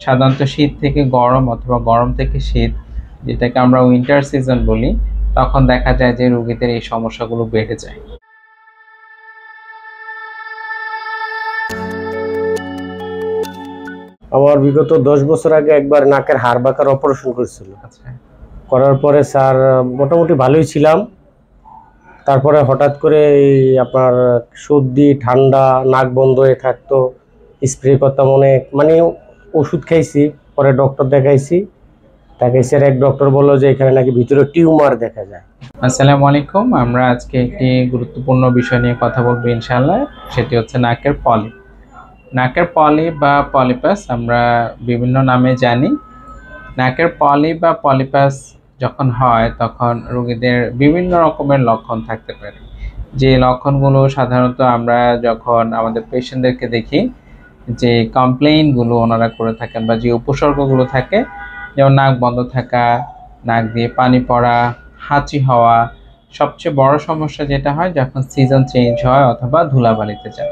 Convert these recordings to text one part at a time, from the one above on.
সাধারণত শীত থেকে গরম অথবা গরম থেকে শীত, যেটাকে আমরা উইন্টার সিজন বলি, তখন দেখা যায় যে রোগীদের এই সমস্যাগুলো বেড়ে যায়। আমার বিগত 10 বছর আগে একবার নাকের হাড় বাঁকার অপারেশন করেছিল। আচ্ছা, করার পরে স্যার মোটামুটি ভালোই ছিলাম। তারপরে হঠাৎ করে এই আপনার সর্দি ঠান্ডা, নাক বন্ধ হয়ে থাকতো, স্প্রে করতাম অনেক, মানে ওষুধ খাইছি। পরে ডক্টর দেখাইছি, আর এক ডক্টর বললো যে এখানে নাকি ভিতরে টিউমার দেখা যায়। আসসালামু আলাইকুম। আমরা আজকে একটি গুরুত্বপূর্ণ বিষয় নিয়ে কথা বলবো ইনশাআল্লাহ। সেটি হচ্ছে নাকের পলিপ। নাকের পলিপ বা পলিপাস আমরা বিভিন্ন নামে জানি। নাকের পলিপ বা পলিপাস যখন হয় তখন রোগীদের বিভিন্ন রকমের লক্ষণ থাকতে পারে। যে লক্ষণগুলো সাধারণত আমরা যখন আমাদের পেশেন্টদেরকে দেখি, যে কমপ্লেইনগুলো ওনারা করে থাকেন বা যে উপসর্গগুলো থাকে, যেমন নাক বন্ধ থাকা, নাক দিয়ে পানি পড়া, হাঁচি হওয়া। সবচেয়ে বড় সমস্যা যেটা হয় যখন সিজন চেঞ্জ হয় অথবা ধুলাবালিতে যায়।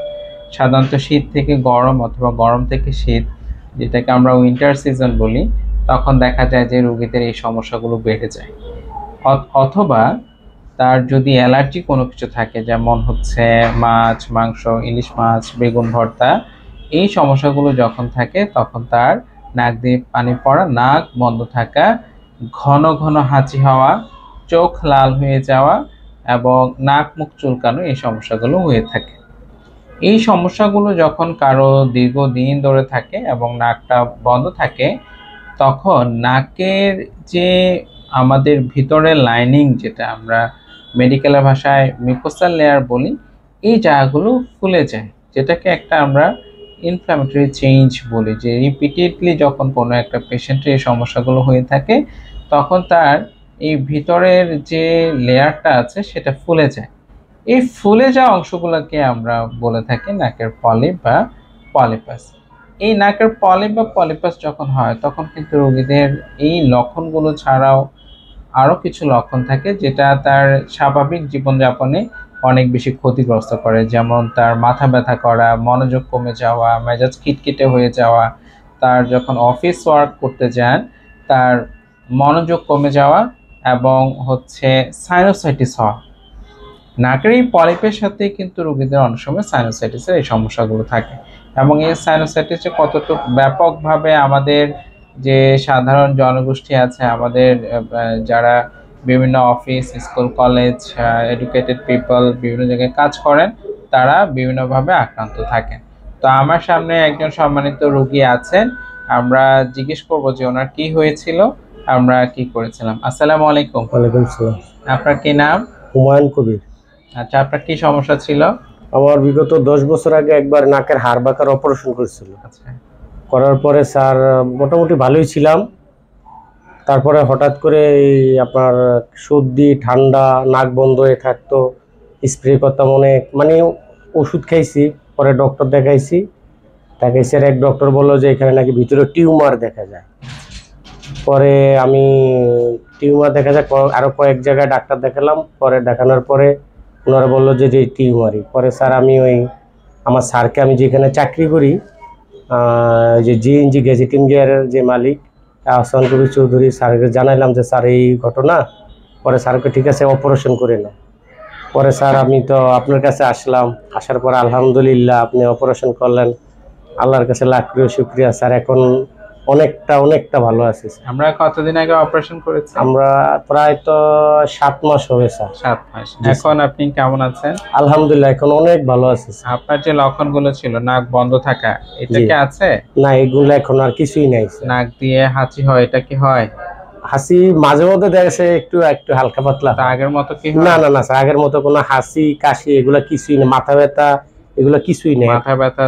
সাধারণত শীত থেকে গরম অথবা গরম থেকে শীত, যেটাকে আমরা উইন্টার সিজন বলি, তখন দেখা যায় যে রোগীদের এই সমস্যাগুলো বেড়ে যায়। অথবা তার যদি অ্যালার্জি কোনো কিছু থাকে, যেমন হচ্ছে মাছ, মাংস, ইলিশ মাছ, বেগুন ভর্তা, এই সমস্যাগুলো যখন থাকে তখন তার নাক দিয়ে পানি পড়া, নাক বন্ধ থাকা, ঘন ঘন হাঁচি হওয়া, চোখ লাল হয়ে যাওয়া এবং নাক মুখ চুলকানো, এই সমস্যাগুলো হয়ে থাকে। এই সমস্যাগুলো যখন কারো দীর্ঘদিন ধরে থাকে এবং নাকটা বন্ধ থাকে, তখন নাকের যে আমাদের ভিতরের লাইনিং, যেটা আমরা মেডিকেল ভাষায় মিউকোসাল লেয়ার বলি, এই জায়গাগুলো ফুলে যায়, যেটাকে একটা আমরা ইনফ্ল্যামেটরি চেঞ্জ বলি। যে রিপিটেডলি যখন কোনো একটা পেশেন্টের এই সমস্যাগুলো হয়ে থাকে, তখন তার এই ভিতরের যে লেয়ারটা আছে সেটা ফুলে যায়। এই ফুলে যাওয়া অংশগুলোকে আমরা বলে থাকি নাকের পলিপ বা পলিপাস। এই নাকের পলিপ বা পলিপাস যখন হয় তখন কিন্তু রোগীদের এই লক্ষণগুলো ছাড়াও আরও কিছু লক্ষণ থাকে, যেটা তার স্বাভাবিক জীবনযাপনে অনেক বেশি ক্ষতিগ্রস্ত করে। যেমন তার মাথা ব্যথা করা, মনোযোগ কমে যাওয়া, মেজাজ খিটখিটে হয়ে যাওয়া, তার যখন অফিস ওয়ার্ক করতে যান তার মনোযোগ কমে যাওয়া এবং হচ্ছে সাইনোসাইটিস হওয়া। নাকের এই পলিপের সাথে কিন্তু রোগীদের অনেক সময় সাইনোসাইটিসের এই সমস্যাগুলো থাকে। এবং এই সাইনোসাইটিসে কতটুকু ব্যাপকভাবে আমাদের যে সাধারণ জনগোষ্ঠী আছে, আমাদের যারা বিভিন্ন office, school, college, educated people বিভিন্ন জায়গায় কাজ করেন, তারা বিভিন্নভাবে আক্রান্ত থাকেন। তো আমার সামনে একজন সম্মানিত রোগী আছেন, আমরা জিজ্ঞেস করবো যে ওনার কি হয়েছিল, আমরা কি করেছিলাম। আসসালামু আলাইকুম। ওয়ালাইকুম আসসালাম। আপনার কি নাম? হুমায়ুন কবির। আচ্ছা, আপনার কি সমস্যা ছিল? আমার বিগত 10 বছর আগে একবার নাকের হাড় বাঁকার অপারেশন করেছিল। আচ্ছা, করার পরে স্যার মোটামুটি ভালোই ছিলাম। তারপরে হঠাৎ করে এই আপনার সর্দি ঠান্ডা, নাক বন্ধ হয়ে থাকতো, স্প্রে করতাম অনেক, মানে ওষুধ খাইছি। পরে ডক্টর দেখাইছি, আর এক ডক্টর বললো যে এখানে নাকি ভিতরে টিউমার দেখা যায়। পরে আমি টিউমার দেখা যায় আরো কয়েক জায়গায় ডাক্তার দেখালাম। পরে দেখানোর পরে ওনারা বললো যে টিউমারই। পরে স্যার আমি আমার স্যারকে, আমি যেখানে চাকরি করি, যে জিএনজি গ্যাজেট ইন্ডিয়ার যে মালিক আহসান কবির চৌধুরী, স্যারকে জানাইলাম যে স্যার এই ঘটনা। পরে স্যারকে ঠিক আছে অপারেশন করে নাও। পরে স্যার আমি তো আপনার কাছে আসলাম, আসার পর আলহামদুলিল্লাহ আপনি অপারেশন করলেন, আল্লাহর কাছে লাখ কোটি শুকরিয়া স্যার। এখন অনেকটা ভালো আছি। আমরা কতদিন আগে অপারেশন করেছি? আমরা প্রায় তো 7 মাস হবে স্যার। 7 মাস। এখন আপনি কেমন আছেন? আলহামদুলিল্লাহ এখন অনেক ভালো আছি। আপনার যে লক্ষণগুলো ছিল, নাক বন্ধ থাকা, এটা কি আছে? না, এগুলো এখন আর কিছুই নাই। নাক দিয়ে হাঁচি হয়, এটা কি হয়? হাসি মাঝে মধ্যে দেখছে একটু হালকা পাতলা। আগের মতো কি হয়? না স্যার, আগের মতো কোনো হাসি কাশি এগুলা কিছুই নেই, মাথা ব্যথা এগুলা কিছুই নেই। মাথা ব্যথা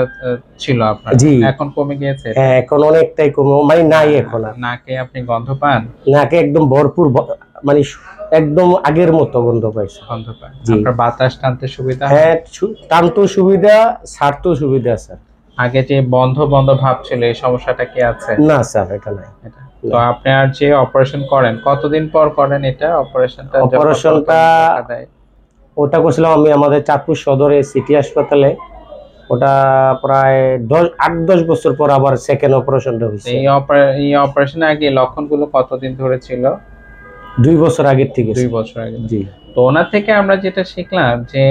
ছিল আপনার? জি। এখন কমে গিয়েছে? হ্যাঁ, এখন অনেকটাই কমে, মানে নাই এখন। নাকে আপনি গন্ধ পান? নাকে একদম ভরপুর, মানে একদম আগের মতো গন্ধ পাইছে। গন্ধ পান? আপনার বাতাস টানতে সুবিধা? হ্যাঁ, টানতেও সুবিধা, ছাড়তেও সুবিধা স্যার। আগে যে বন্ধ ভাব ছিল, এই সমস্যাটা কি আছে? না স্যার, এটা নাই। তো আপনি আর যে অপারেশন করেন, কতদিন পর করেন এটা অপারেশনটা? ওটা করছিলাম আমি আমাদের চাঁদপুর সদরে সিটি হাসপাতালে। ওটা প্রায় 8-10 বছর পর আবার সেকেন্ড অপারেশনটা হয়েছে। এই অপারেশনের আগে লক্ষণগুলো কতদিন ধরে ছিল? 2 বছর আগের থেকে। 2 বছর আগে। জি। তো ওনার থেকে আমরা যেটা শিখলাম যে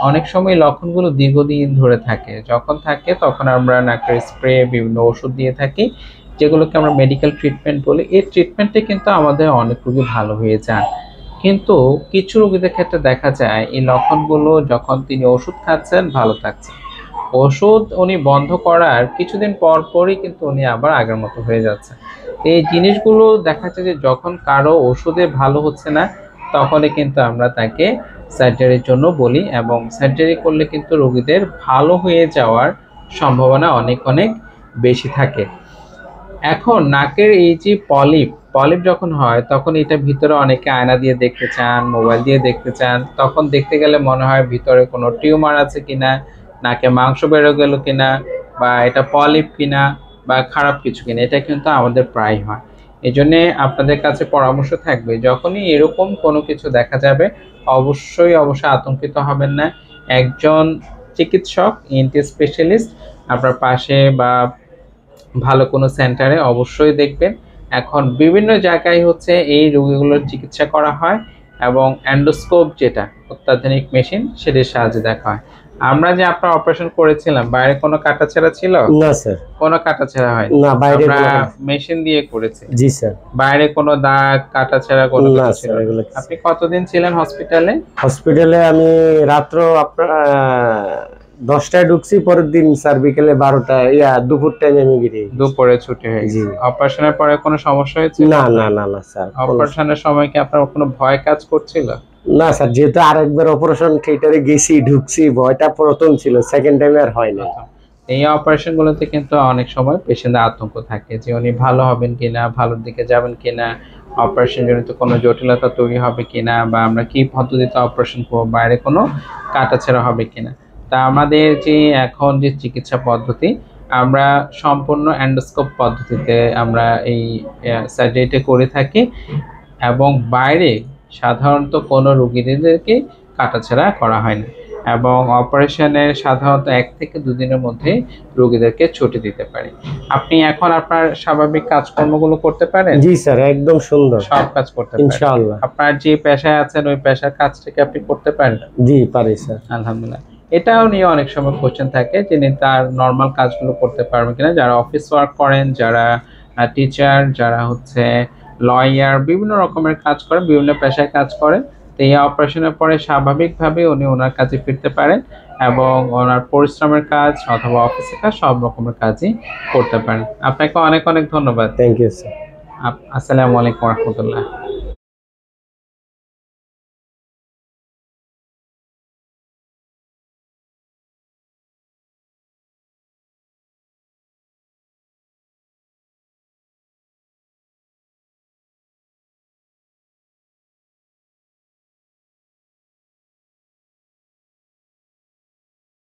অনেক সময় লক্ষণগুলো দীর্ঘদিন ধরে থাকে, যখন থাকে তখন আমরা নাকের স্প্রে বিভিন্ন ওষুধ দিয়ে থাকি, যেগুলোকে আমরা মেডিকেল ট্রিটমেন্ট বলি। এই ট্রিটমেন্টে কিন্তু আমাদের অনেক রোগী ভালো হয়ে যান, কিন্তু কিছু রোগীদের ক্ষেত্রে দেখা যায় এই লক্ষণগুলো যখন তিনি ওষুধ খাচ্ছেন ভালো থাকছে, ওষুধ উনি বন্ধ করার কিছুদিন পর পরই কিন্তু উনি আবার আগের মতো হয়ে যাচ্ছে। এই জিনিসগুলো দেখা যাচ্ছে যে যখন কারো ওষুধে ভালো হচ্ছে না, তখনই কিন্তু আমরা তাকে সার্জারির জন্য বলি, এবং সার্জারি করলে কিন্তু রোগীদের ভালো হয়ে যাওয়ার সম্ভাবনা অনেক অনেক বেশি থাকে। এখন নাকের এই যে পলিপ যখন হয়, তখন এটা ভিতরে অনেকে আয়না দিয়ে দেখতে চান, মোবাইল দিয়ে দেখতে চান, তখন দেখতে গেলে মনে হয় ভিতরে কোনো টিউমার আছে কিনা, নাকে মাংস বেরো গেল কিনা, বা এটা পলিপ কিনা, বা খারাপ কিছু কিনা, এটা কিন্তু আমাদের প্রায় হয়। এই জন্যে আপনাদের কাছে পরামর্শ থাকবে, যখনই এরকম কোনো কিছু দেখা যাবে অবশ্যই আতঙ্কিত হবেন না। একজন চিকিৎসক, ইএনটি স্পেশালিস্ট আপনার পাশে বা ভালো কোনো সেন্টারে অবশ্যই দেখবেন। এখন বিভিন্ন জায়গায় হচ্ছে এই রোগীগুলোর চিকিৎসা করা হয়, এবং এন্ডোস্কোপ যেটা অত্যাধুনিক মেশিন, সেটির সাহায্যে দেখা হয়। আমরা যে আপনার অপারেশন করেছিলাম, বাইরে কোনো কাটাছেঁড়া ছিল? না স্যার, কোনো কাটাছেঁড়া হয়নি। না, বাইরে আমরা মেশিন দিয়ে করেছি। জি স্যার। বাইরে কোনো দাগ কাটাছেঁড়া কোনো না কিছু ছিল? স্যার, এগুলো আপনি কতদিন ছিলেন হসপিটালে? হসপিটালে আমি রাত্র আপনার 10টায় ঢুকছি, পরের দিন স্যার বিকেলে 12টা দুপুর টাইমে আমি বেরিয়ে গেছি। দুপুরে ছুটি হয়ে গেছে। অপারেশনের পরে কোনো সমস্যা হয়েছিল? না না না না স্যার। অপারেশনের সময় কি আপনার কোনো ভয় কাজ করছিল? না স্যার, যেহেতু আরেকবার অপারেশন থিয়েটারে গেছি, ঢুকছি, ভয়টা প্রথম ছিল, সেকেন্ড টাইমে আর হয় না। এই অপারেশনগুলোতে কিন্তু অনেক সময় পেশেন্টের আতঙ্ক থাকে যে উনি ভালো হবেন কিনা, ভালোর দিকে যাবেন কিনা, অপারেশন জনিত কোনো জটিলতা তৈরি হবে কিনা, বা আমরা কি পদ্ধতিতে অপারেশন করব, বাইরে কোনো কাটাছেঁড়া হবে কিনা। তা আমাদের যে এখন যে চিকিৎসা পদ্ধতি, আমরা সম্পূর্ণ এন্ডোস্কোপ পদ্ধতিতে আমরা এই সার্জারিটা করে থাকি, এবং বাইরে সাধারণত কোনো রোগীদেরকে কাটাছেঁড়া করা হয় না, এবং অপারেশনের সাধারণত 1 থেকে 2 দিনের মধ্যে রোগীদেরকে ছুটি দিতে পারি। আপনি এখন আপনার স্বাভাবিক কাজকর্মগুলো করতে পারেন? জি স্যার, একদম সুন্দর, সব কাজ করতে পারেন ইনশাআল্লাহ। আপনার যে পেশায় আছেন ওই পেশার কাজটাকে আপনি করতে পারেন? জি পারি স্যার, আলহামদুলিল্লাহ। এটাও নিয়ে অনেক সময় কোশ্চেন থাকে যে তার নর্মাল কাজগুলো করতে পারবে কিনা, যারা অফিস ওয়ার্ক করেন, যারা টিচার, যারা হচ্ছে লয়ার, বিভিন্ন রকমের কাজ করেন, বিভিন্ন পেশায় কাজ করেন। তো এই অপারেশনের পরে স্বাভাবিকভাবে উনি ওনার কাজে ফিরতে পারেন, এবং ওনার পরিশ্রমের কাজ অথবা অফিসের কাজ সব রকমের কাজই করতে পারেন। আপনাকে অনেক অনেক ধন্যবাদ। Thank you sir. আসসালামু আলাইকুম রহমতুল্লাহ।